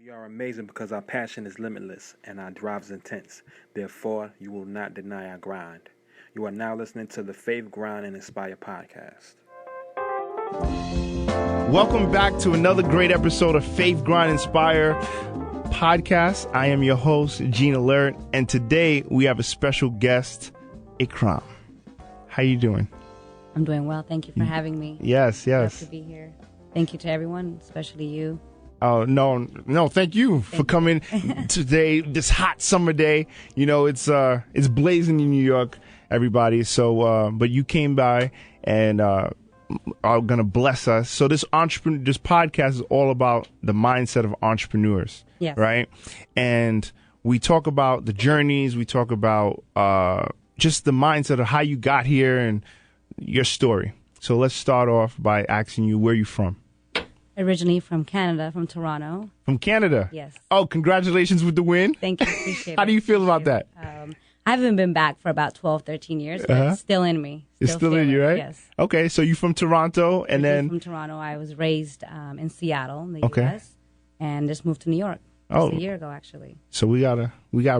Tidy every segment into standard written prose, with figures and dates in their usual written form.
We are amazing because our passion is limitless and our drive is intense. Therefore, you will not deny our grind. You are now listening to the Faith, Grind, and Inspire podcast. Welcome back to another great episode of Faith, Grind, Inspire podcast. I am your host, Gene Alert, and today we have a special guest, Ikram. How you doing? I'm doing well. Thank you for having me. Yes. Glad to be here. Thank you to everyone, especially you. Oh, no. Thank you for coming today, this hot summer day. You know, it's blazing in New York, everybody. So, but you came by and are going to bless us. So this podcast is all about the mindset of entrepreneurs. Yes. Right. And we talk about the journeys. We talk about just the mindset of how you got here and your story. So let's start off by asking you, where you from? Originally from Canada, from Toronto. From Canada? Yes. Oh, congratulations with the win. Thank you. Appreciate it. How do you feel about that? I haven't been back for about 12, 13 years, but it's still in me. It's still in you, right? Yes. Okay, so you from Toronto, and then from Toronto. I was raised in Seattle, in the U.S., and just moved to New York just a year ago, actually. So we gotta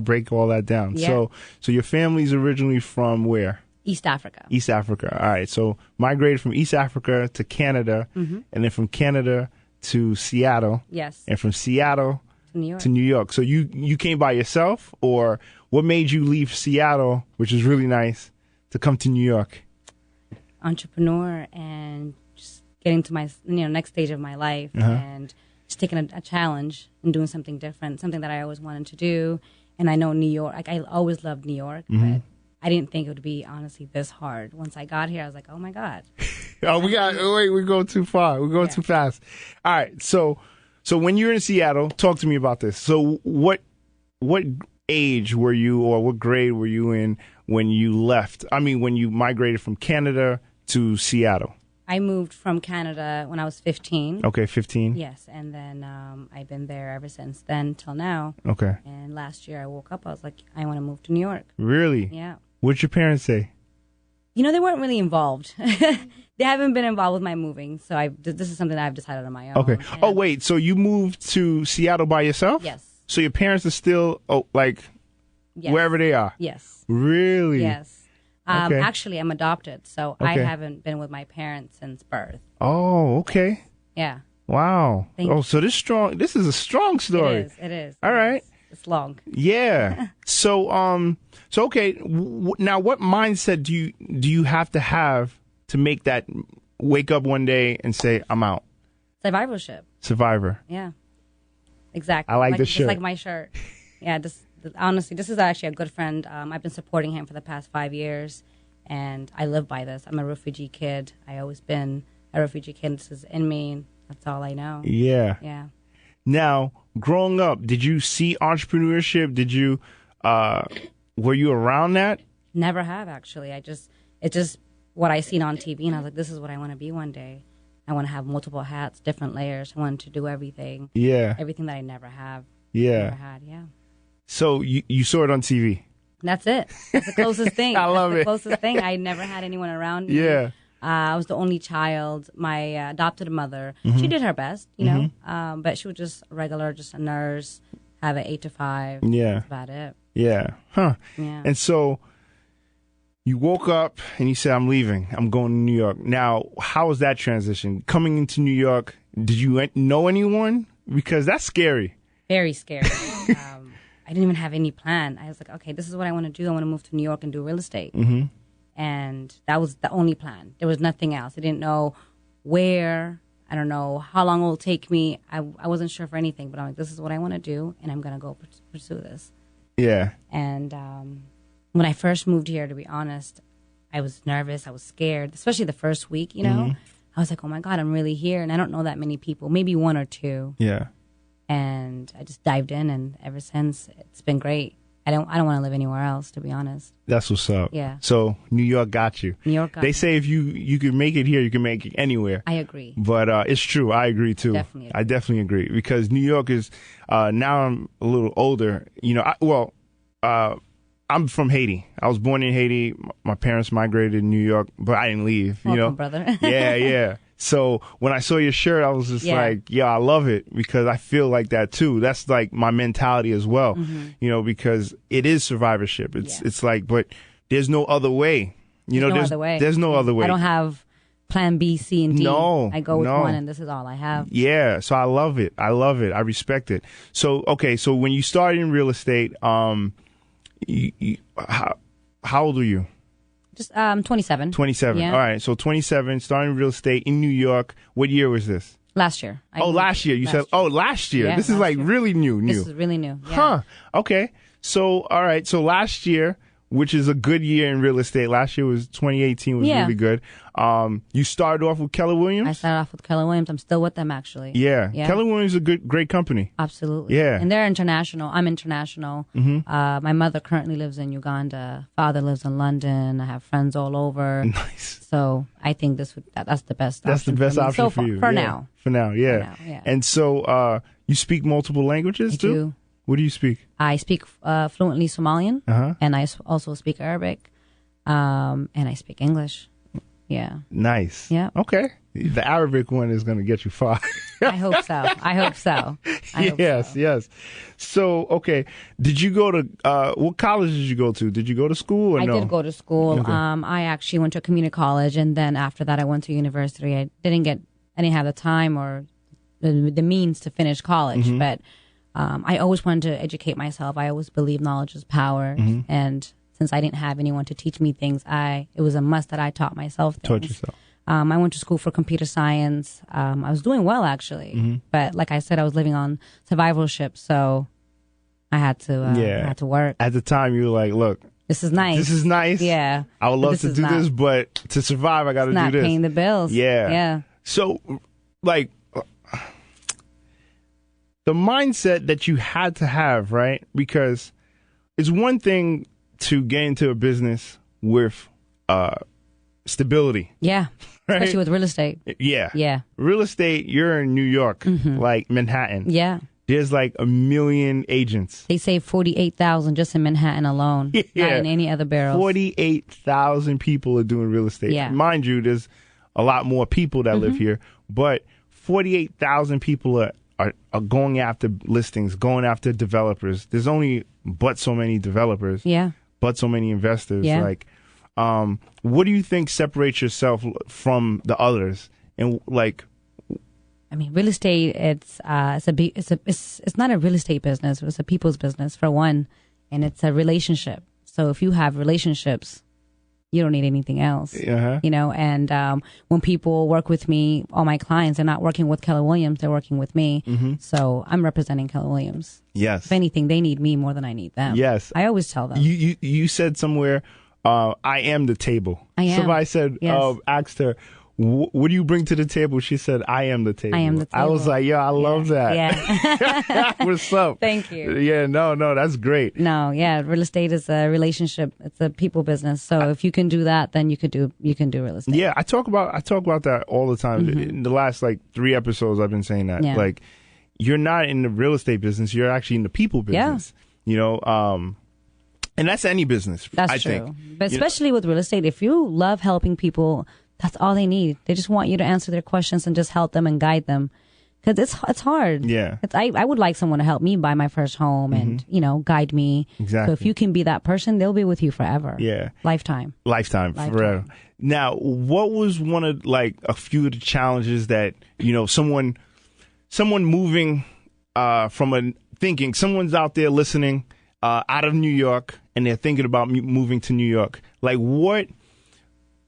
break all that down. Yeah. So your family's originally from where? East Africa. East Africa. All right. So migrated from East Africa to Canada, and then from Canada to Seattle. Yes. And from Seattle to New York. So you came by yourself, or what made you leave Seattle, which is really nice, to come to New York? Entrepreneur and just getting to my next stage of my life and just taking a challenge and doing something different, something that I always wanted to do. And I know New York, I always loved New York, but I didn't think it would be, honestly, this hard. Once I got here, I was like, oh, my God. We're going too far. We're going too fast. All right. So when you're in Seattle, talk to me about this. So what age were you, or what grade were you in when you left? I mean, when you migrated from Canada to Seattle? I moved from Canada when I was 15. Okay, 15. Yes, and then I've been there ever since then till now. Okay. And last year I woke up, I was like, I want to move to New York. Really? Yeah. What'd your parents say? You know, they weren't really involved. They haven't been involved with my moving, so this is something that I've decided on my own. Okay. Oh, wait, so you moved to Seattle by yourself? Yes. So your parents are still, yes. wherever they are? Yes. Really? Yes. Okay. Actually, I'm adopted, so I haven't been with my parents since birth. Oh, okay. Yeah. Wow. Thank you. So this is a strong story. It is. All right. It's long. Yeah. So okay. Now, what mindset do you have to make that wake up one day and say, I'm out? Survivorship. Survivor. Yeah. Exactly. I like this shirt. Just like my shirt. Yeah. Honestly, this is actually a good friend. I've been supporting him for the past 5 years, and I live by this. I'm a refugee kid. I always been a refugee kid. This is in me. That's all I know. Yeah. Yeah. Now, growing up, did you see entrepreneurship? Did you, were you around that? Never have, actually. It's just what I seen on TV, and I was like, this is what I want to be one day. I want to have multiple hats, different layers. I want to do everything. Yeah. Everything that I never have. Yeah. Never had, yeah. So you saw it on TV? That's it. That's the closest thing. I love it. The closest thing. I never had anyone around me. Yeah. I was the only child. My adopted mother, she did her best, you know, but she was just regular, just a nurse, have an 8 to 5. Yeah. That's about it. Yeah. Huh. Yeah. And so you woke up and you said, I'm leaving. I'm going to New York. Now, how was that transition? Coming into New York, did you know anyone? Because that's scary. Very scary. I didn't even have any plan. I was like, okay, this is what I want to do. I want to move to New York and do real estate. Mm-hmm. And that was the only plan. There was nothing else. I didn't know where. I don't know how long it will take me. I wasn't sure for anything, but I'm like, this is what I want to do, and I'm going to go pursue this. Yeah. And when I first moved here, to be honest, I was nervous. I was scared, especially the first week, you know. I was like, oh, my God, I'm really here, and I don't know that many people, maybe one or two. Yeah. And I just dived in, and ever since, it's been great. I don't want to live anywhere else, to be honest. That's what's up. Yeah. So New York got you. New York got They say if you can make it here, you can make it anywhere. I agree. But it's true. I agree too. Definitely agree. I definitely agree, because New York is now I'm a little older. You know, I'm from Haiti. I was born in Haiti. My parents migrated to New York, but I didn't leave. Welcome, you know, brother. yeah. So when I saw your shirt, I was just like, yeah, I love it because I feel like that too. That's like my mentality as well, you know, because it is survivorship. It's like, but there's no other way. You know, no other way. There's no other way. I don't have plan B, C, and D. No, I go with one, and this is all I have. Yeah, so I love it. I love it. I respect it. So, okay, so when you started in real estate, how old are you? Just 27. 27. Yeah. All right, so 27, starting in real estate in New York. What year was this? Last year. Last year. You said, last year. Yeah, this is like really new. This is really new. Yeah. Huh. Okay. So, all right. So last year, which is a good year in real estate. Last year was 2018 was really good. You started off with Keller Williams? I started off with Keller Williams. I'm still with them, actually. Yeah. Keller Williams is a great company. Absolutely. Yeah. And they're international. I'm international. My mother currently lives in Uganda. Father lives in London. I have friends all over. Nice. So I think that's the best That's option the best for me option so for you. For now. For now, yeah. And so you speak multiple languages too? I do. What do you speak? I speak fluently Somalian, and I also speak Arabic, and I speak English. Yeah. Nice. Yeah. Okay. The Arabic one is going to get you far. I hope so. I hope so. Yes. So, okay. Did you go to, what college did you go to? Did you go to school or no? I did go to school. Okay. I actually went to a community college, and then after that I went to university. I didn't have the time or the means to finish college, but I always wanted to educate myself. I always believe knowledge is power. And since I didn't have anyone to teach me things, it was a must that I taught myself things. Taught yourself. I went to school for computer science. I was doing well, actually. But like I said, I was living on survivalship, so I had to work. At the time, you were like, look, this is nice. Yeah. I would love to do this, but to survive, I got to do this. Not paying the bills. Yeah. So, like, the mindset that you had to have, right? Because it's one thing to get into a business with stability. Yeah. Right? Especially with real estate. Yeah. Real estate, you're in New York, like Manhattan. Yeah. There's like 1 million agents. They say 48,000 just in Manhattan alone. Not in any other boroughs. 48,000 people are doing real estate. Yeah. Mind you, there's a lot more people that live here, but 48,000 people are going after listings, going after developers. There's only but so many developers. Yeah. But so many investors. Yeah. Like, what do you think separates yourself from the others? And like, I mean, real estate, it's not a real estate business. It's a people's business for one, and it's a relationship. So if you have relationships, you don't need anything else, you know. And when people work with me, all my clients, they're not working with Keller Williams; they're working with me. So I'm representing Keller Williams. Yes. If anything, they need me more than I need them. Yes. I always tell them. You said somewhere, I am the table. I am. Somebody said, asked her, what do you bring to the table? She said, I am the table. I am the table. I was like, I love that. Yeah. What's up? Thank you. Yeah, no, that's great. No, yeah, real estate is a relationship. It's a people business. So if you can do that, then you can do real estate. Yeah, I talk about that all the time. In the last like 3 episodes, I've been saying that. Yeah. Like, you're not in the real estate business. You're actually in the people business. You know, and that's any business. That's I true. think. But especially with real estate, if you love helping people, that's all they need. They just want you to answer their questions and just help them and guide them. Because it's hard. Yeah. I would like someone to help me buy my first home and, guide me. Exactly. So if you can be that person, they'll be with you forever. Yeah. Lifetime. Forever. Now, what was one of like a few of the challenges that, someone moving someone's out there listening out of New York and they're thinking about moving to New York. Like what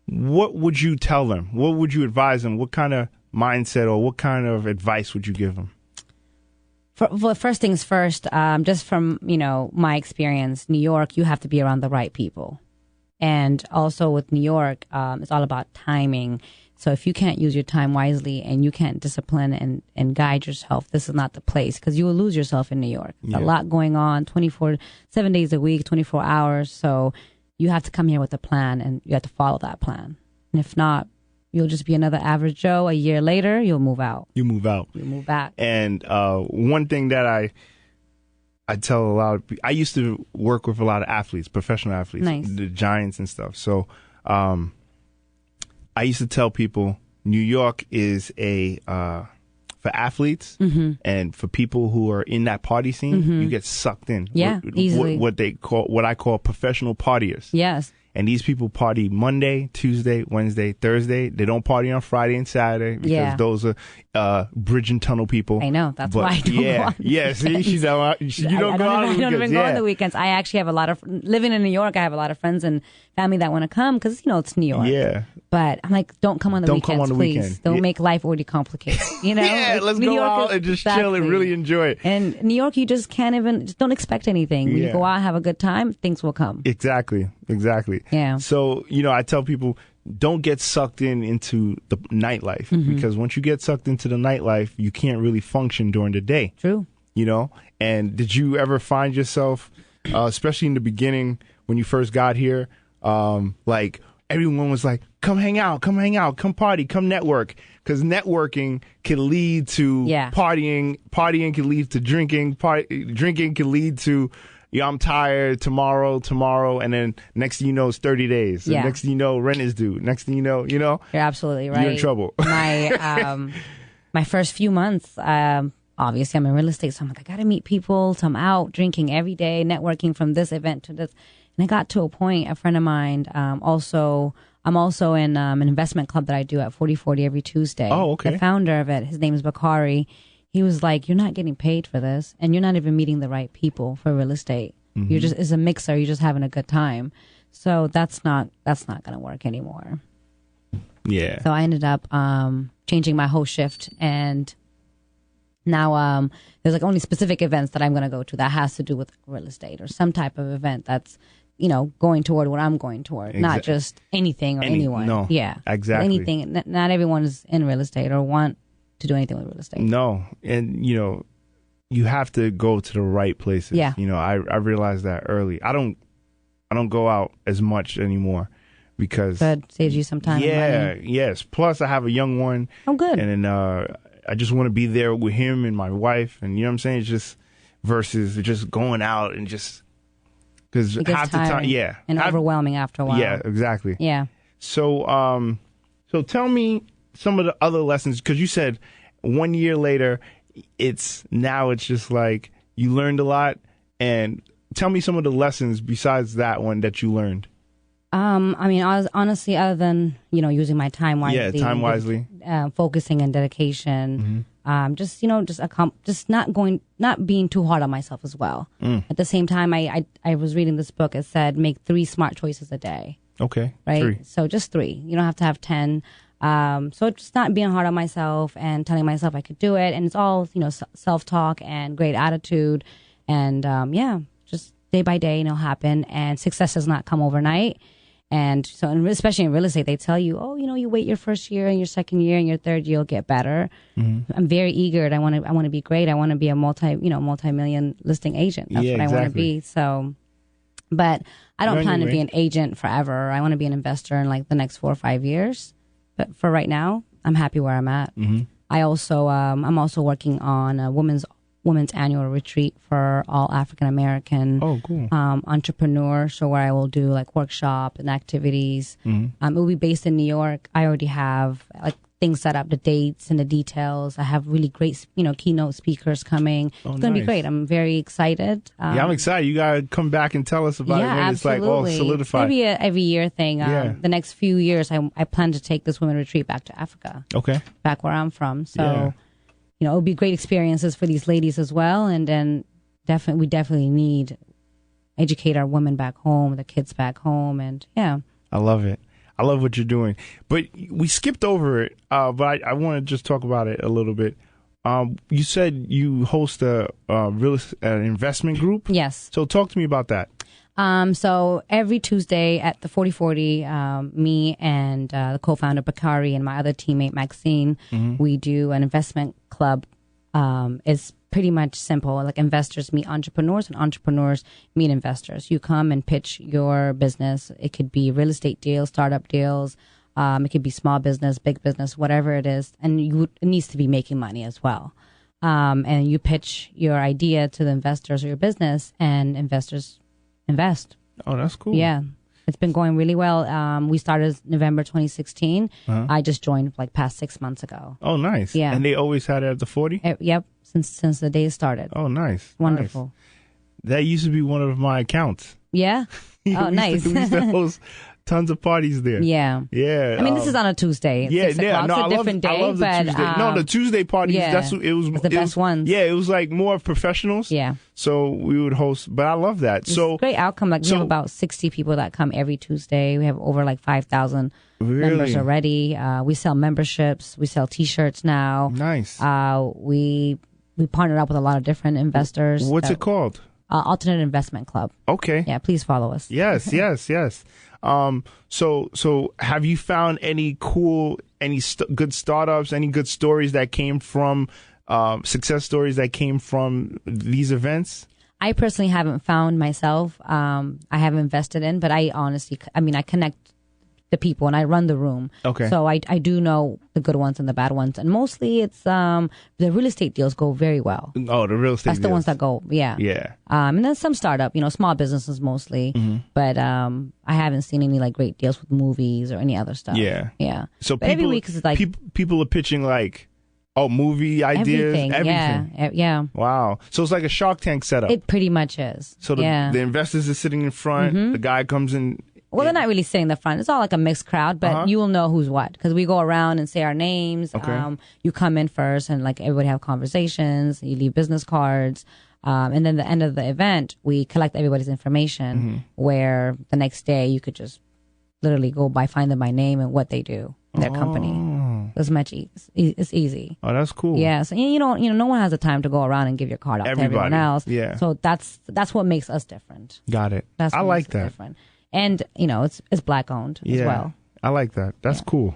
would you tell them? What would you advise them? What kind of mindset or what kind of advice would you give them? Well, first things first, just from, my experience, New York, you have to be around the right people. And also with New York, it's all about timing. So if you can't use your time wisely and you can't discipline and guide yourself, this is not the place because you will lose yourself in New York. There's a lot going on, 7 days a week, 24 hours. So you have to come here with a plan and you have to follow that plan. And if not, you'll just be another average Joe. A year later, you'll move out. You move out. You move back. And one thing that I tell a lot of people, I used to work with a lot of athletes, professional athletes, nice. The Giants and stuff. So I used to tell people, New York is for athletes and for people who are in that party scene, you get sucked in. Yeah, easily. What I call professional partiers. Yes. And these people party Monday, Tuesday, Wednesday, Thursday. They don't party on Friday and Saturday because those are bridge and tunnel people. I know. That's why I don't go on the weekends. See, you don't go on the weekends. I don't even go on the weekends. I actually have a lot of, living in New York, I have a lot of friends and family that want to come because, it's New York. Yeah. But I'm like, don't come on the weekends, come on the please. weekend. Don't make life already complicated. Yeah, let's New go York out and just chill and really enjoy it. And New York, you just can't just don't expect anything. When you go out and have a good time, things will come. Exactly. Yeah. So, I tell people, don't get sucked into the nightlife because once you get sucked into the nightlife, you can't really function during the day. True. And did you ever find yourself, especially in the beginning when you first got here, like everyone was like, come hang out, come party, come network. Because networking can lead to partying can lead to drinking, drinking can lead to, I'm tired tomorrow, and then next thing you know, it's 30 days. Yeah. Next thing you know, rent is due. Next thing you know. You're absolutely right. You're in trouble. My first few months, obviously I'm in real estate, so I'm like, I got to meet people. So I'm out drinking every day, networking from this event to this. And I got to a point, a friend of mine, I'm also in an investment club that I do at 4040 every Tuesday. Oh, okay. The founder of it, his name is Bakari. He was like, you're not getting paid for this, and you're not even meeting the right people for real estate. You're just, it's a mixer. You're just having a good time. So that's not going to work anymore. Yeah. So I ended up changing my whole shift, and now there's like only specific events that I'm going to go to that has to do with real estate or some type of event that's, going toward what I'm going toward, not just anything or anyone. No. Yeah. Exactly. Anything. Not everyone is in real estate or want to do anything with real estate. No. And, you have to go to the right places. Yeah. I realized that early. I don't go out as much anymore because Good. Saves you some time. Yeah. And money. Yes. Plus I have a young one. Oh, good. And then I just want to be there with him and my wife. And you know what I'm saying? It's just versus just going out and just because half the time, and overwhelming after a while. Yeah, exactly. Yeah. So, so tell me some of the other lessons because you said 1 year later, it's just like you learned a lot. And tell me some of the lessons besides that one that you learned. I was honestly, other than using my time wisely, focusing and dedication, just not being too hard on myself as well. At the same time, I was reading this book. It said make 3 smart choices a day. Okay, right. 3. So just 3. You don't have to have 10. So just not being hard on myself and telling myself I could do it, and it's all self-talk and great attitude, and just day by day, it'll happen. And success does not come overnight. And so, especially in real estate, they tell you, you wait your first year and your second year and your third year, you'll get better. I'm very eager. I want to be great. I want to be a multi-million listing agent. That's what I want to be. So, but I don't plan to be an agent forever. I want to be an investor in like the next 4 or 5 years. But for right now, I'm happy where I'm at. I also, I'm also working on a women's annual retreat for all African American entrepreneurs. So where I will do like workshop and activities. It will be based in New York. I already have like things set up, the dates and the details. I have really great, keynote speakers coming. It's going to be great. I'm very excited. I'm excited. You got to come back and tell us about it when absolutely. It's like all solidified. It's going to be an every year thing. The next few years, I plan to take this women retreat back to Africa. Okay. Back where I'm from. So, it would be great experiences for these ladies as well. And then we definitely need educate our women back home, the kids back home. And I love it. I love what you're doing. But we skipped over it, but I want to just talk about it a little bit. You said you host an investment group? Yes. So talk to me about that. So every Tuesday at the 4040, me and the co-founder Bakari and my other teammate Maxine, we do an investment club. It's pretty much simple. Like investors meet entrepreneurs and entrepreneurs meet investors. You come and pitch your business. It could be real estate deals, startup deals. It could be small business, big business, whatever it is. And it needs to be making money as well. And you pitch your idea to the investors or your business, and investors invest. Oh, that's cool. Yeah. It's been going really well. We started November 2016. I just joined like past 6 months ago. Oh, nice. Yeah. And they always had it at the 40? Yep, since the day it started. Oh, nice. Wonderful. Nice. That used to be one of my accounts. Yeah? Oh, nice. We used to host tons of parties there. Yeah. Yeah. I mean, this is on a Tuesday. Yeah, It's a different day. I love the but, Tuesday. No, the Tuesday parties, yeah, it was the best ones. Yeah, it was like more professionals. Yeah. So we would host, but I love that. It's So a great outcome. Like we have about 60 people that come every Tuesday. We have over like 5,000 members already. We sell memberships. We sell T-shirts now. Nice. We partnered up with a lot of different investors. What's it called? Alternate Investment Club. Okay. Yeah, please follow us. Yes. So have you found any cool, good startups, any good stories that came from, success stories that came from these events? I personally haven't found myself. I have invested in, but I connect the people and I run the room. Okay. So I do know the good ones and the bad ones. And mostly it's, the real estate deals go very well. Oh, the real estate That's deals. the ones that go, yeah. Yeah. And then some startup, small businesses mostly. But I haven't seen any like great deals with movies or any other stuff. Yeah. Yeah. So but every week is like people are pitching like, movie ideas, everything. Yeah. Wow. So it's like a Shark Tank setup. It pretty much is. So the investors are sitting in front. The guy comes in. Well, they're not really sitting in the front. It's all like a mixed crowd, but you will know who's what because we go around and say our names. Okay. You come in first and like everybody have conversations. You leave business cards. And then the end of the event, we collect everybody's information where the next day you could just literally find them by name and what they do in their company. It's much it's easy. Oh, that's cool. Yeah. So, no one has the time to go around and give your card out to everyone else. Yeah. So that's what makes us different. Got it. That's I what like makes us that. different. And, it's black owned as well. I like that. That's cool.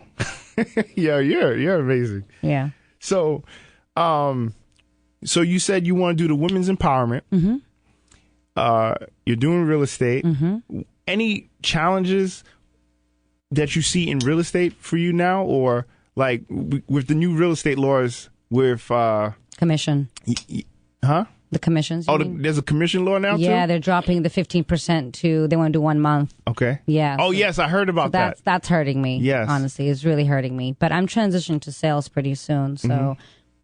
Yeah, you're amazing. Yeah. So, so you said you want to do the women's empowerment. You're doing real estate. Any challenges that you see in real estate for you now, or like with the new real estate laws with commission? The commissions. There's a commission law now too? Yeah, they're dropping the 15% to, they want to do 1 month. Okay. Yeah. Oh, yes, I heard about that. That's hurting me. Yes. Honestly, it's really hurting me. But I'm transitioning to sales pretty soon, so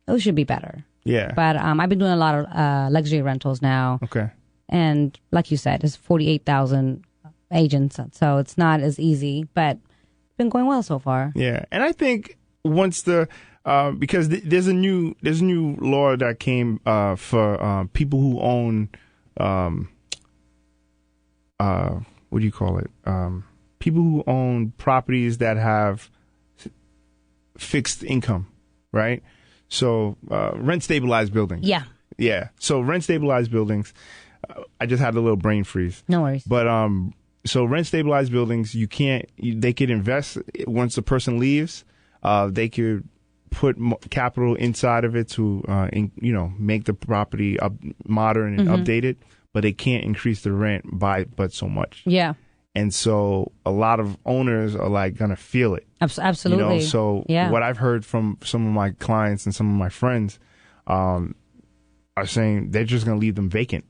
it should be better. Yeah. But I've been doing a lot of luxury rentals now. Okay. And like you said, it's 48,000 agents, so it's not as easy, but it's been going well so far. Yeah. And I think once because there's a new law that came for people who own what do you call it? People who own properties that have fixed income, right? So rent stabilized buildings. Yeah. Yeah. So rent stabilized buildings. I just had a little brain freeze. No worries. But so rent stabilized buildings, they could invest once the person leaves. They could put capital inside of it to, make the property modern and updated, but they can't increase the rent but so much. Yeah. And so a lot of owners are like going to feel it. Absolutely. So what I've heard from some of my clients and some of my friends are saying they're just going to leave them vacant,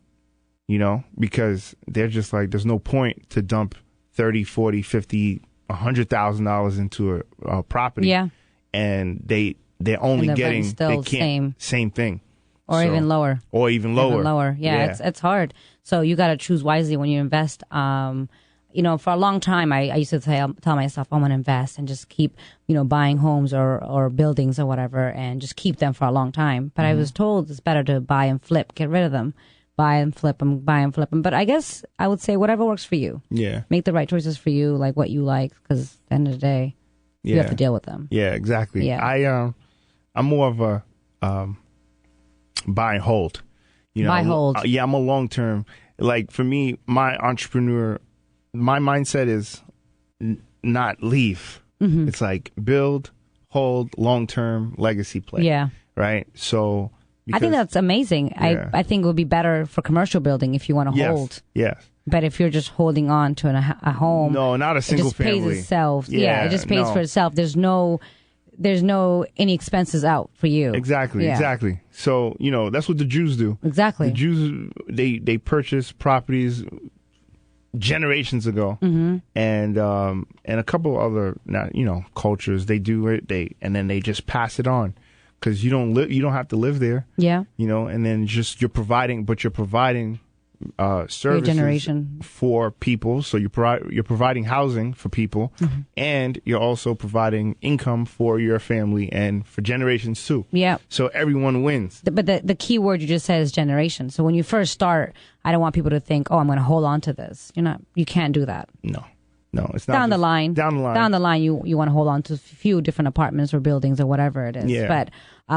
because they're just like, there's no point to dump $30, $40, $50, $100,000 into a property. Yeah. And they're only getting same thing, or even lower, Yeah. It's hard. So you got to choose wisely when you invest. For a long time I used to tell myself I want to invest and just keep buying homes or buildings or whatever and just keep them for a long time. But I was told it's better to buy and flip, get rid of them, buy and flip them, buy and flip them. But I guess I would say whatever works for you. Yeah, make the right choices for you, like what you like, because at the end of the day. You have to deal with them. Yeah, exactly. Yeah. I'm more of a buy and hold. Buy and hold. I'm a long term. Like for me, my mindset is not leave. It's like build, hold, long term legacy play. Yeah. Right. So I think that's amazing. Yeah. I think it would be better for commercial building if you want to hold. Yes. But if you're just holding on to a home, no, not a single family. It just pays itself. Yeah, it just pays for itself. There's no any expenses out for you. Exactly. So that's what the Jews do. Exactly. The Jews they purchase properties generations ago, and a couple other cultures, they do it, and then they just pass it on, because you don't have to live there. Yeah. And then just you're providing services generation. for people. So you're providing housing for people, and you're also providing income for your family and for generations too. Yeah. So everyone wins. But the key word you just said is generation. So when you first start, I don't want people to think, oh, I'm going to hold on to this. You can't do that. No, it's not. Down the line, you want to hold on to a few different apartments or buildings or whatever it is. Yeah. But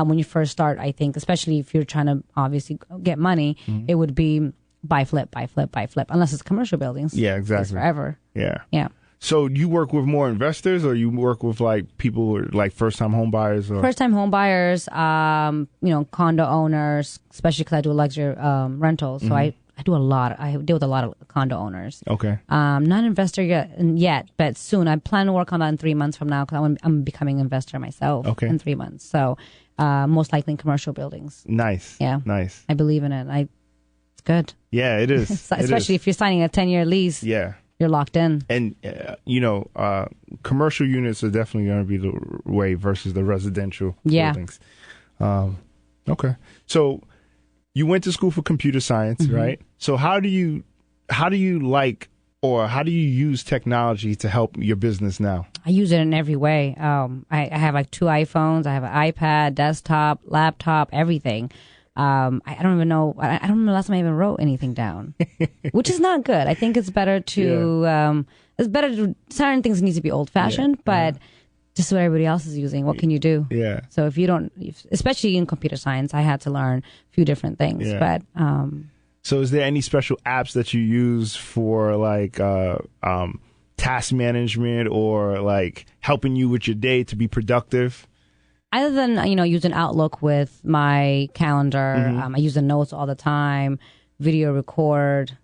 when you first start, I think, especially if you're trying to obviously get money, it would be buy, flip, unless it's commercial buildings. Yeah, exactly. It's forever. Yeah. Yeah. So you work with more investors, or you work with like people who are like first-time home buyers? Or? First-time home buyers, condo owners, especially because I do luxury rentals. So I deal with a lot of condo owners. Okay. Not an investor yet, but soon. I plan to work on that in 3 months from now, because I'm becoming an investor myself in 3 months. So most likely in commercial buildings. Nice. Yeah. Nice. I believe in it. It's good. Yeah, it is. Especially if you're signing a 10-year lease. Yeah. You're locked in. And, commercial units are definitely going to be the way versus the residential buildings. Okay. So you went to school for computer science, right? So how do you use technology to help your business now? I use it in every way. I have like 2 iPhones. I have an iPad, desktop, laptop, everything. I don't even know. I don't remember the last time I even wrote anything down, which is not good. I think it's better to, certain things need to be old fashioned, but just what everybody else is using. What can you do? Yeah. So if you don't, especially in computer science, I had to learn a few different things, but, so is there any special apps that you use for like, task management or like helping you with your day to be productive? Other than, using Outlook with my calendar, I use the notes all the time, video record.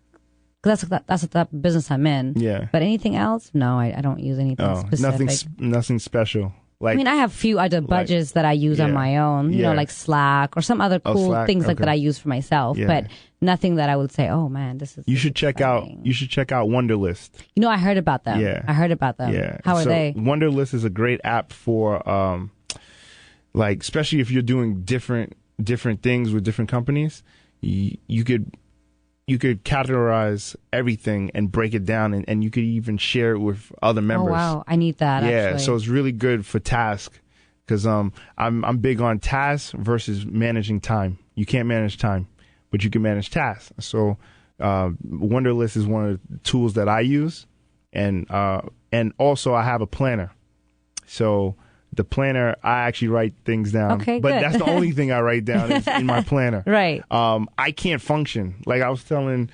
That's the type of business I'm in. Yeah. But anything else? No, I don't use anything specific. Nothing special. Like, I have a few other budgets that I use on my own, like Slack or some other cool things like that I use for myself, but nothing that I would say, oh man, this is. You should check out Wunderlist. I heard about them. Yeah. I heard about them. Yeah. How are they? Wunderlist is a great app for, like, especially if you're doing different things with different companies, you could categorize everything and break it down, and you could even share it with other members. Oh wow, I need that. Yeah, actually. So it's really good for tasks, because I'm big on tasks versus managing time. You can't manage time, but you can manage tasks. So Wunderlist is one of the tools that I use, and also I have a planner. So the planner, I actually write things down. Okay, but good. that's the only thing I write down is in my planner. Right. I can't function. Like I was telling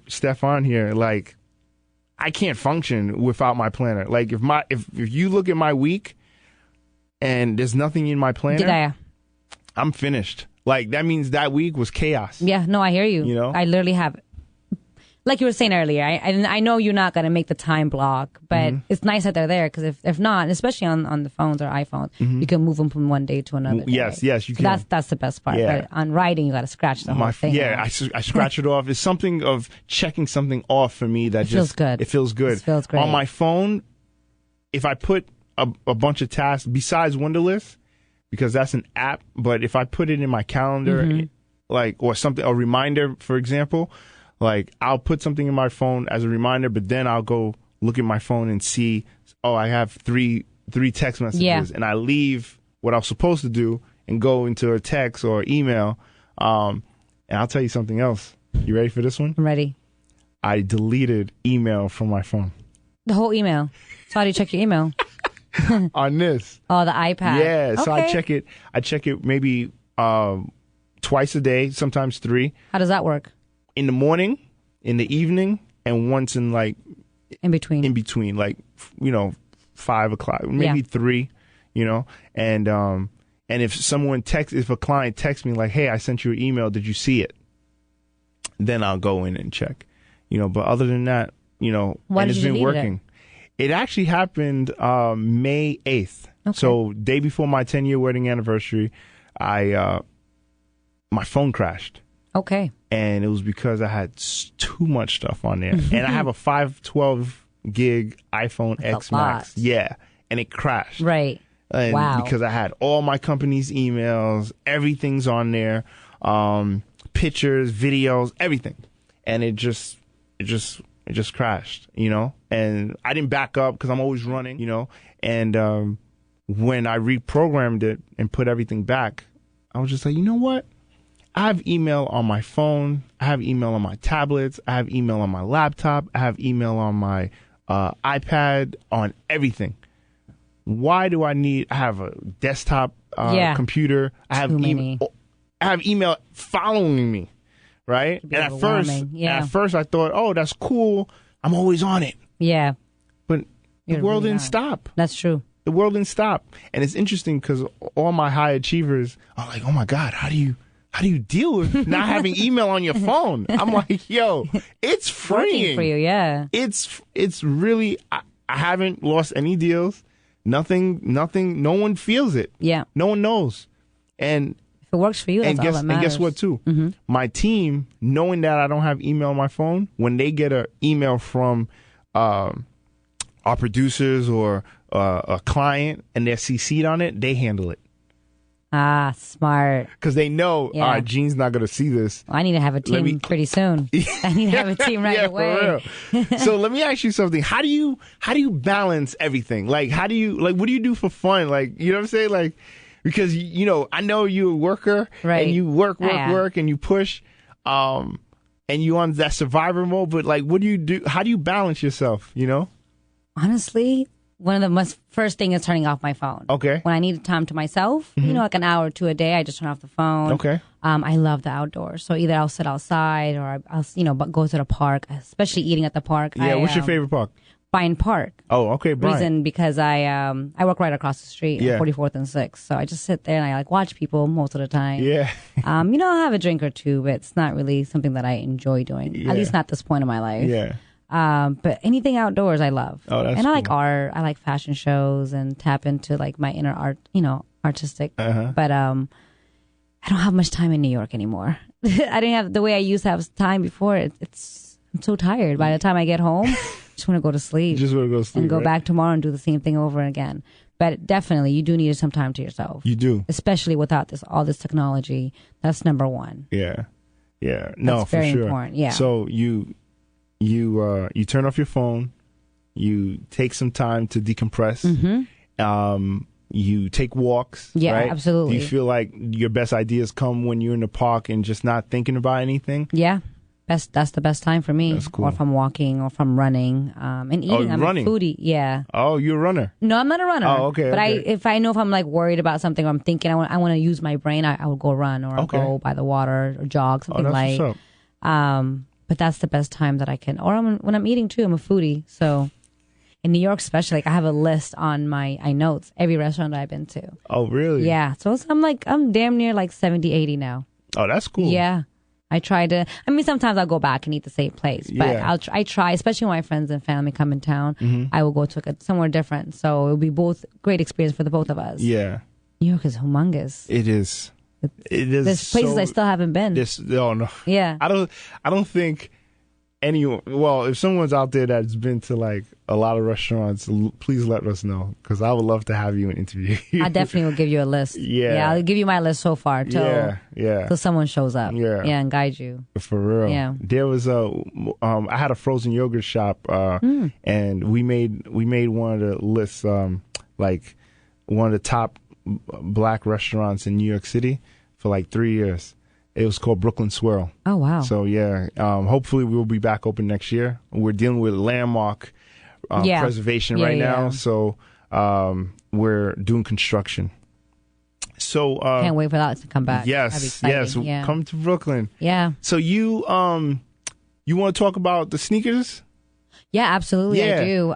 Stefan here, like I can't function without my planner. Like if you look at my week and there's nothing in my planner, I'm finished. Like that means that week was chaos. Yeah, no, I hear you. I literally have, like you were saying earlier, I know you're not going to make the time block, but it's nice that they're there, because if not, especially on the phones or iPhones, you can move them from one day to another day. Yes, you can. That's the best part. Yeah. But on writing, you got to scratch the whole thing. Yeah, I scratch it off. It's something of checking something off for me that feels good. It feels good. It feels great. On my phone, if I put a bunch of tasks besides Wunderlist, because that's an app, but if I put it in my calendar, or something, a reminder, for example, like I'll put something in my phone as a reminder, but then I'll go look at my phone and see, I have three text messages, and I leave what I was supposed to do and go into a text or email. And I'll tell you something else. You ready for this one? I'm ready. I deleted email from my phone. The whole email. So how do you check your email? On this. Oh, the iPad. Yeah. So okay. I check it maybe twice a day, sometimes 3. How does that work? In the morning, in the evening, and once in like in between, like 5 o'clock, maybe 3, and if a client texts me like, hey, I sent you an email, did you see it? Then I'll go in and check, but other than that, Why and did it's you been working. It actually happened May 8th. Okay. So day before my 10-year wedding anniversary, my phone crashed. Okay. And it was because I had too much stuff on there. And I have a 512 gig iPhone That's X a lot. Max. Yeah. And it crashed. Right. And Wow. because I had all my company's emails, everything's on there, pictures, videos, everything. And it just crashed, you know? And I didn't back up because I'm always running, you know? And when I reprogrammed it and put everything back, I was just like, you know what? I have email on my phone. I have email on my tablets. I have email on my laptop. I have email on my iPad, on everything. Why do I have a desktop computer? I have email following me, right? And at first I thought, oh, that's cool. I'm always on it. Yeah. But the world didn't stop. That's true. The world didn't stop. And it's interesting because all my high achievers are like, oh my God, how do you deal with not having email on your phone? I'm like, yo, it's freeing. Working for you, yeah. It's really, I haven't lost any deals. Nothing, no one feels it. Yeah. No one knows. And if it works for you, that's all that matters. And guess what, too? Mm-hmm. My team, knowing that I don't have email on my phone, when they get an email from our producers or a client and they're CC'd on it, they handle it. Ah, smart. Because they know, all right, Gene's not going to see this. Well, I need to have a team pretty soon. I need to have a team right away. For real. So let me ask you something. How do you balance everything? Like, what do you do for fun? Like, you know what I'm saying? Like, because, you know, I know you're a worker, right? And you work, and you push, and you on that survivor mode. But like, what do you do? How do you balance yourself? You know? Honestly, one of the first thing is turning off my phone. Okay. When I need time to myself, you know, like an hour or two a day, I just turn off the phone. Okay. I love the outdoors. So either I'll sit outside or I'll you know, go to the park, especially eating at the park. Yeah. What's your favorite park? Bryant Park. Oh, okay. Bryant. Reason because I work right across the street, 44th and 6th. So I just sit there and I like watch people most of the time. Yeah. You know, I'll have a drink or two, but it's not really something that I enjoy doing. Yeah. At least not at this point in my life. Yeah. But anything outdoors I love. Oh, that's cool. I like art. I like fashion shows and tap into like my inner art, you know, artistic. But I don't have much time in New York anymore. I didn't have the way I used to have time before. I'm so tired. By the time I get home, I just want to go to sleep. Just want to go to sleep. And go back tomorrow and do the same thing over again. But definitely, you do need some time to yourself. You do. Especially without all this technology. That's number one. Yeah. Yeah. No, that's very for sure. important. Yeah. So you turn off your phone, you take some time to decompress, you take walks. Yeah, right? Absolutely. Do you feel like your best ideas come when you're in the park and just not thinking about anything? Yeah, that's the best time for me. That's cool. Or if I'm walking or if I'm running and eating. I'm running. A foodie. Yeah. Oh, you're a runner? No, I'm not a runner. Oh, okay. But okay. if I know if I'm like worried about something or I'm thinking I want to use my brain, I will go run or I'll go by the water or jog, something light. What's up. But that's the best time that I can. Or when I'm eating too, I'm a foodie. So in New York, especially, like I have a list on my notes every restaurant that I've been to. Oh, really? Yeah. So I'm damn near like 70, 80 now. Oh, that's cool. Yeah. I try to. I mean, sometimes I'll go back and eat the same place, but I try, especially when my friends and family come in town. Mm-hmm. I will go to somewhere different. So it'll be both great experience for the both of us. Yeah. New York is humongous. It is. It is. There's places I still haven't been. Oh no. Yeah. I don't think anyone. Well, if someone's out there that's been to like a lot of restaurants, please let us know because I would love to have you and interview you. I definitely will give you a list. Yeah. I'll give you my list so far till someone shows up. Yeah. Yeah, and guide you. For real. Yeah. There was I had a frozen yogurt shop, and we made one of the lists, like one of the top black restaurants in New York City for like 3 years. It was called Brooklyn Swirl. Oh, wow. So, yeah, hopefully we'll be back open next year. We're dealing with landmark preservation right now. So we're doing construction. So can't wait for that to come back. Yes. Come to Brooklyn. Yeah. So you want to talk about the sneakers? Yeah, absolutely. I do.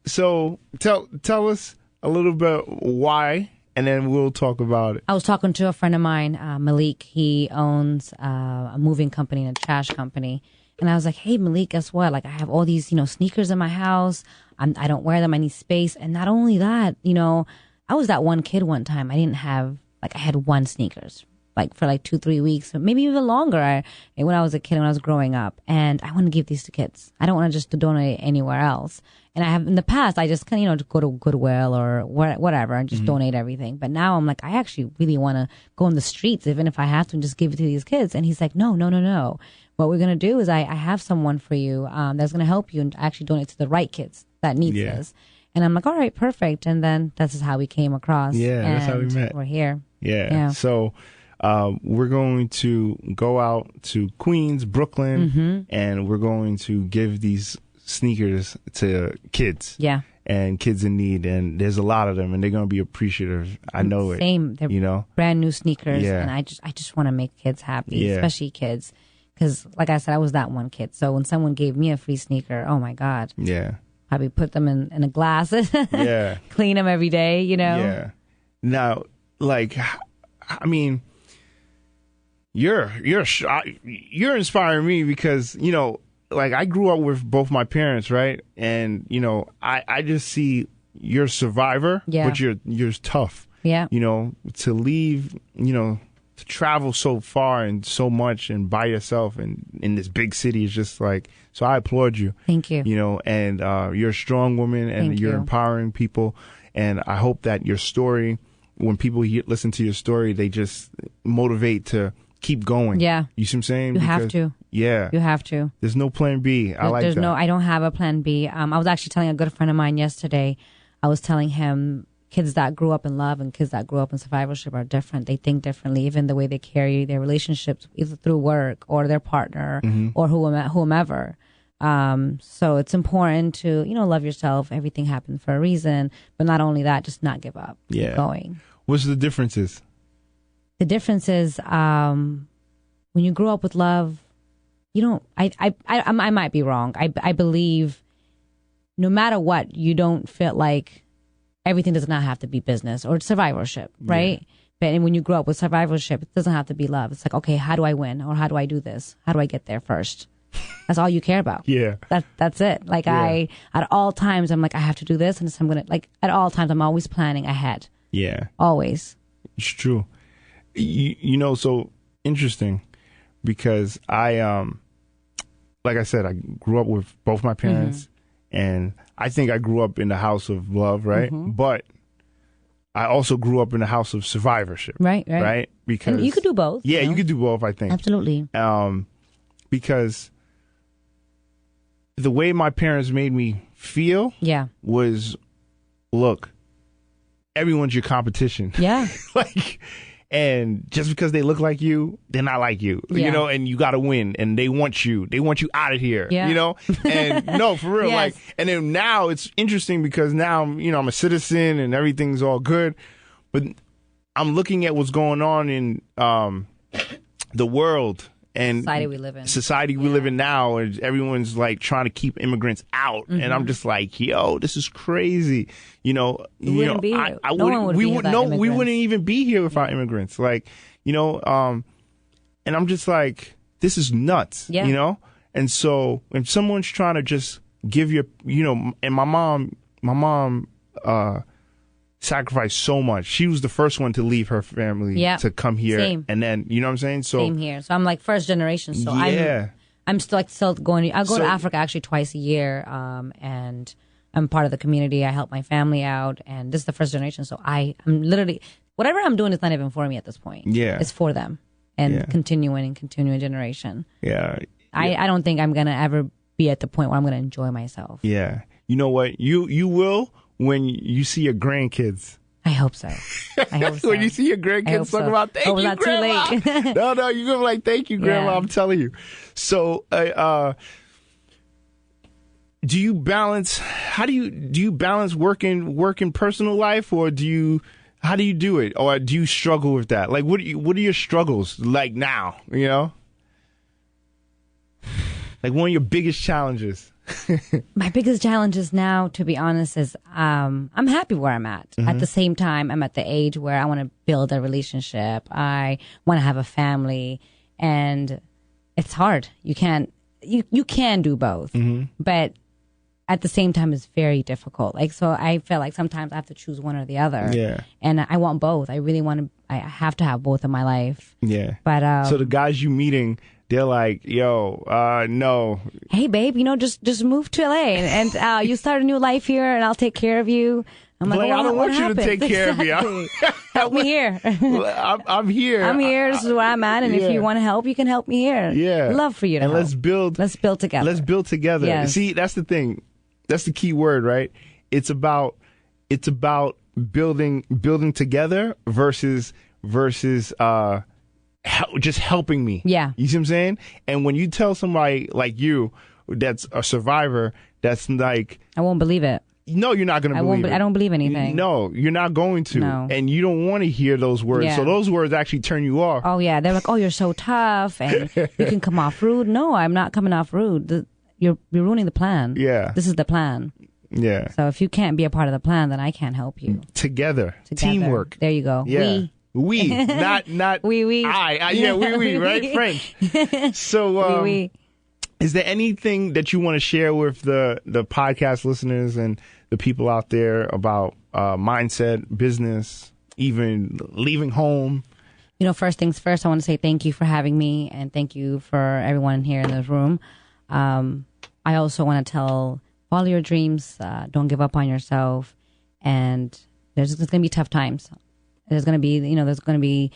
So tell us a little bit why, and then we'll talk about it. I was talking to a friend of mine, Malik. He owns a moving company and a trash company. And I was like, hey, Malik, guess what? Like, I have all these, sneakers in my house. I don't wear them. I need space. And not only that, I was that one kid one time. I didn't have, I had one sneakers. like for like 2-3 weeks, maybe even longer. When I was a kid, when I was growing up, and I want to give these to kids. I don't want to just donate anywhere else. And I have in the past, I just kind of go to Goodwill or whatever and just donate everything. But now I'm like, I actually really want to go in the streets, even if I have to, and just give it to these kids. And he's like, no. What we're going to do is I have someone for you that's going to help you and actually donate to the right kids that need this. And I'm like, all right, perfect. And then that's just how we came across. Yeah, that's how we met. We're here. Yeah. So we're going to go out to Queens, Brooklyn, and we're going to give these sneakers to kids. Yeah. And kids in need, and there's a lot of them, and they're gonna be appreciative. I know it. Same, they're brand new sneakers, and I just want to make kids happy, especially kids, because like I said, I was that one kid. So when someone gave me a free sneaker, oh my god, probably put them in a glass, clean them every day, Yeah. Now, like, I mean, you're inspiring me because like I grew up with both my parents, right? And, I just see you're a survivor, but you're tough. Yeah. To leave, to travel so far and so much and by yourself and in this big city is just like, so I applaud you. Thank you. And you're a strong woman and you're empowering people. And I hope that your story, when people listen to your story, they just motivate to keep going. Yeah. You see what I'm saying? You have to. Yeah. You have to. There's no plan B. I like that. I don't have a plan B. I was actually telling a good friend of mine yesterday, I was telling him kids that grew up in love and kids that grew up in survivorship are different. They think differently, even the way they carry their relationships, either through work or their partner or whomever. So it's important to, love yourself. Everything happens for a reason. But not only that, just not give up. Yeah. Keep going. What's the differences? The difference is when you grow up with love, you don't. I might be wrong. I believe no matter what, you don't feel like everything does not have to be business or survivorship, right? Yeah. But when you grow up with survivorship, it doesn't have to be love. It's like, okay, how do I win, or how do I do this? How do I get there first? That's all you care about. Yeah, that's it. Like at all times, I'm like, I have to do this, and so I'm gonna at all times, I'm always planning ahead. Yeah, always. It's true. So interesting because I, like I said, I grew up with both my parents and I think I grew up in the house of love, right? But I also grew up in the house of survivorship. Right? Because and you could do both. Yeah, you could do both, I think. Absolutely. Because the way my parents made me feel was, look, everyone's your competition. Yeah. And just because they look like you, they're not like you, and you got to win, and they want you out of here, and no, for real. Yes. And then now it's interesting because now, I'm a citizen and everything's all good, but I'm looking at what's going on in the world and society we live in now, and everyone's like trying to keep immigrants out, and I'm just like, yo, this is crazy. We wouldn't even be here without immigrants. And I'm just like, this is nuts. Yeah. And so if someone's trying to just give you, and my mom sacrificed so much. She was the first one to leave her family to come here. Same. And then, you know what I'm saying? So same here. So I'm like first generation. So I'm still going. I go to Africa actually twice a year. And I'm part of the community. I help my family out. And this is the first generation. So I'm literally, whatever I'm doing is not even for me at this point. Yeah. It's for them and continuing generation. Yeah. I don't think I'm going to ever be at the point where I'm going to enjoy myself. Yeah. You know what? You will. When you see your grandkids. I hope so. When you see your grandkids talk about thank you, Grandma. Too late. No, you're going to be like, thank you, Grandma. I'm telling you. So, do you balance work and personal life, or how do you do it? Or do you struggle with that? Like, what are your struggles like now, Like one of your biggest challenges? My biggest challenges now, to be honest, is I'm happy where I'm at. At the same time, I'm at the age where I want to build a relationship. I want to have a family, and it's hard. You can do both, but at the same time it's very difficult. Like, so I feel like sometimes I have to choose one or the other. Yeah. And I want both. I really want to, I have to have both in my life. Yeah. But, so the guys you meeting, they're like, yo, no. Hey babe, just move to LA and you start a new life here and I'll take care of you. I'm like, Blake, I don't want you to take care of me. Help me here. I'm here. I'm here. This is where I'm at. And if you want to help, you can help me here. Yeah. Love for you to help. Let's build together. Let's build together. Yes. See, that's the thing. That's the key word, right? It's about building together versus just helping me. Yeah. You see what I'm saying? And when you tell somebody like you that's a survivor, that's like, I won't believe it. No, you're not going to believe it. I don't believe anything. No, you're not going to. No. And you don't want to hear those words. Yeah. So those words actually turn you off. Oh, yeah. They're like, oh, you're so tough and you can come off rude. No, I'm not coming off rude. You're ruining the plan. Yeah. This is the plan. Yeah. So if you can't be a part of the plan, then I can't help you. Together. Teamwork. There you go. Yeah. We. Not we. I. Yeah, we, right? French. So, we. Is there anything that you want to share with the podcast listeners and the people out there about mindset, business, even leaving home? First things first, I want to say thank you for having me and thank you for everyone here in this room. I also want to tell follow your dreams, don't give up on yourself, and there's going to be tough times. There's going to be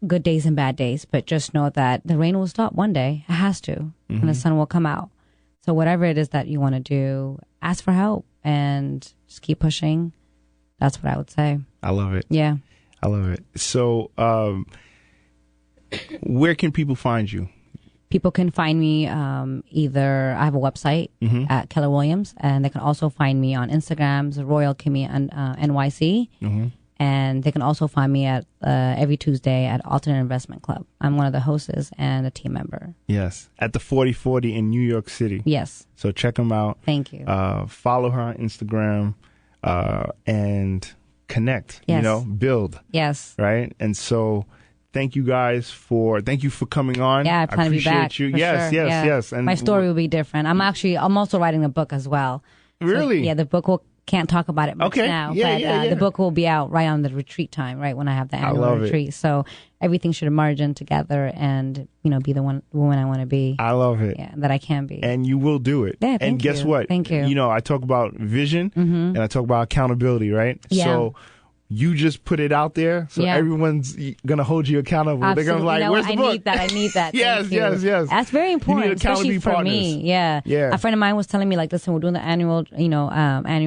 good days and bad days, but just know that the rain will stop one day. It has to, and the sun will come out. So whatever it is that you want to do, ask for help and just keep pushing. That's what I would say. I love it. Yeah. I love it. So where can people find you? People can find me either, I have a website at Keller Williams, and they can also find me on Instagram, Royal Kimmy NYC. And they can also find me at every Tuesday at Alternate Investment Club. I'm one of the hosts and a team member. Yes, at the 4040 in New York City. Yes. So check them out. Thank you. Follow her on Instagram and connect. Yes. Build. Yes. Right. And so thank you for coming on. Yeah, I plan to be back. You. Yes, sure. yes. And my story will be different. I'm also writing a book as well. Really? So, yeah, the book can't talk about it much now, but the book will be out right on the retreat time, right when I have the annual retreat. It. So everything should merge in together and, be the woman I want to be. I love it. Yeah, that I can be. And you will do it. Yeah, and guess what? Thank you. I talk about vision and I talk about accountability, right? Yeah. So you just put it out there, so everyone's going to hold you accountable. Absolutely. They're going to be like, where's the book? I need that. Yes. That's very important, especially for me. Yeah. A friend of mine was telling me, like, listen, we're doing the annual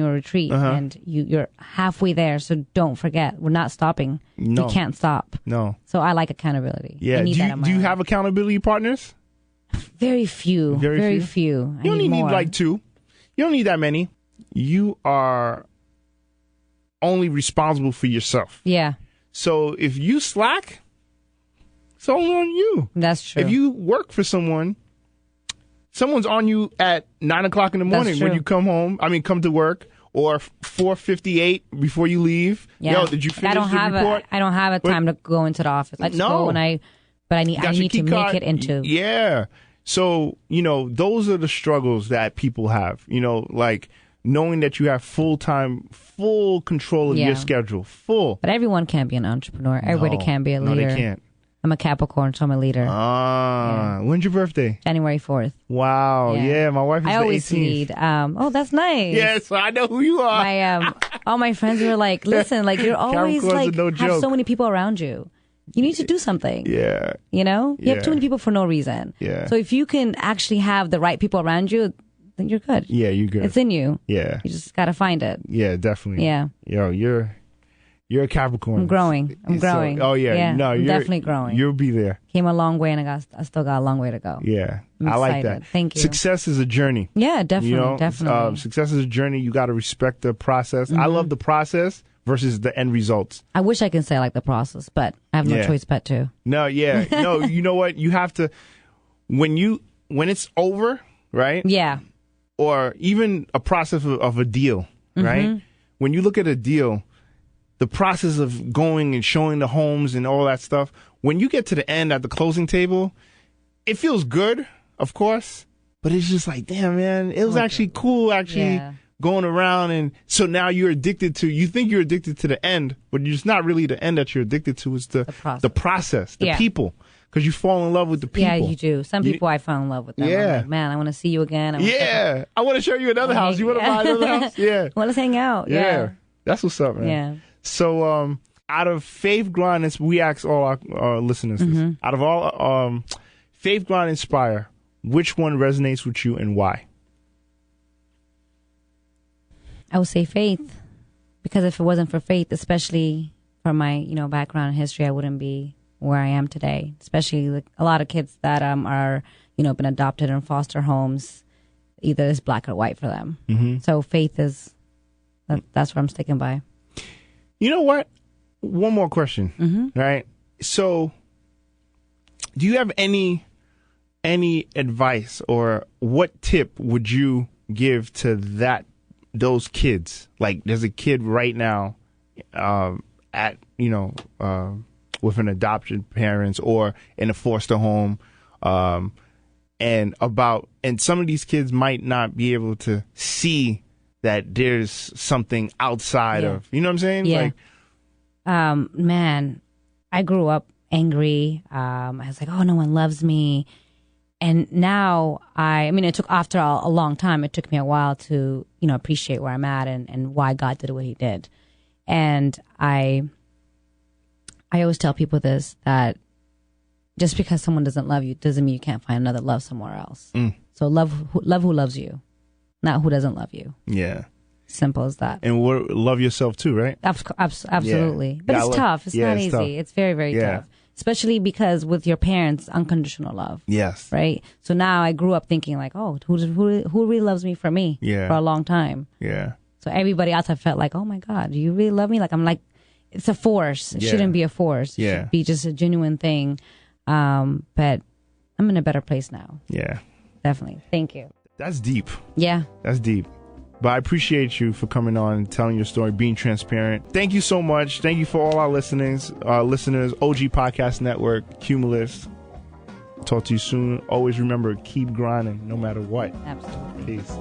retreat, and you're halfway there, so don't forget, we're not stopping. No. We can't stop. No. So I like accountability. Yeah. I need that in my do you life. have accountability partners? Very few. Very few. You only need more. like 2. You don't need that many. You are only responsible for yourself. Yeah. So if you slack, it's only on you. That's true. If you work for someone's on you at 9:00 in the morning when you come to work, or 4:58 before you leave. Yeah. Yo, did you finish the report? I don't have a time to go into the office. I just go when I need to make it into. Yeah. So, those are the struggles that people have, like knowing that you have full control of your schedule. But everyone can't be an entrepreneur. Everybody can be a leader. No, they can't. I'm a Capricorn, so I'm a leader. When's your birthday? January 4th. Wow. Yeah, my wife is the 18th. I always lead. Oh, that's nice. Yeah, so I know who you are. My all my friends were like, listen, like you're always like have so many people around you. You need to do something. Yeah. You have too many people for no reason. Yeah. So if you can actually have the right people around you, then you're good. Yeah, you're good. It's in you. Yeah. You just got to find it. Yeah, definitely. Yeah. Yo, you're a Capricorn. I'm growing. Oh yeah. No, I'm definitely growing. You'll be there. Came a long way, and I still got a long way to go. Yeah. I'm I like excited. that. Thank you. Success is a journey. Yeah, definitely. Definitely. Success is a journey. You got to respect the process. I love the process versus the end results. I wish I could say I like the process, but I have no choice but to. No, yeah. No, you know what? You have to, when it's over, right? Yeah. Or even a process of a deal, right? When you look at a deal, the process of going and showing the homes and all that stuff, when you get to the end at the closing table, it feels good, of course, but it's just like, damn, man, it was actually cool going around. And so now you're addicted to, you think you're addicted to the end, but it's not really the end that you're addicted to. It's the process, the people. Because you fall in love with the people. Yeah, you do. Some people I fell in love with them. Yeah. I'm like, man, I want to see you again. I want to show you another house. You want to buy another house? Yeah. Well, let's hang out. Yeah. That's what's up, man. Yeah. So, out of Faith Grind, we ask all our listeners this. Out of all Faith Grind Inspire, which one resonates with you and why? I would say Faith, because if it wasn't for Faith, especially from my background and history, I wouldn't be where I am today. Especially like a lot of kids that are been adopted in foster homes, either it's black or white for them. So Faith is that's what I'm sticking by. You know what? One more question, right? So, do you have any advice, or what tip would you give to those kids? Like, there's a kid right now at with an adopted parents or in a foster home, and some of these kids might not be able to see that there's something outside of, you know what I'm saying? Yeah. Man, I grew up angry. I was like, oh, no one loves me. And now it took after a long time, it took me a while to, appreciate where I'm at and why God did what he did. And I always tell people this, that just because someone doesn't love you doesn't mean you can't find another love somewhere else. So love who loves you, not who doesn't love you. Yeah. Simple as that. And love yourself too, right? Absolutely. Yeah. But it's tough. It's not easy. Tough. It's very, very tough. Especially because with your parents, unconditional love. Yes. Right? So now I grew up thinking like, oh, who really loves me for me? Yeah. For a long time. Yeah. So everybody else I felt like, oh my God, do you really love me? Like, I'm like, it's a force. It shouldn't be a force. It should be just a genuine thing. But I'm in a better place now. Yeah. Definitely. Thank you. That's deep. Yeah. That's deep. But I appreciate you for coming on and telling your story, being transparent. Thank you so much. Thank you for all our listeners, OG Podcast Network, Cumulus. Talk to you soon. Always remember, keep grinding no matter what. Absolutely. Peace.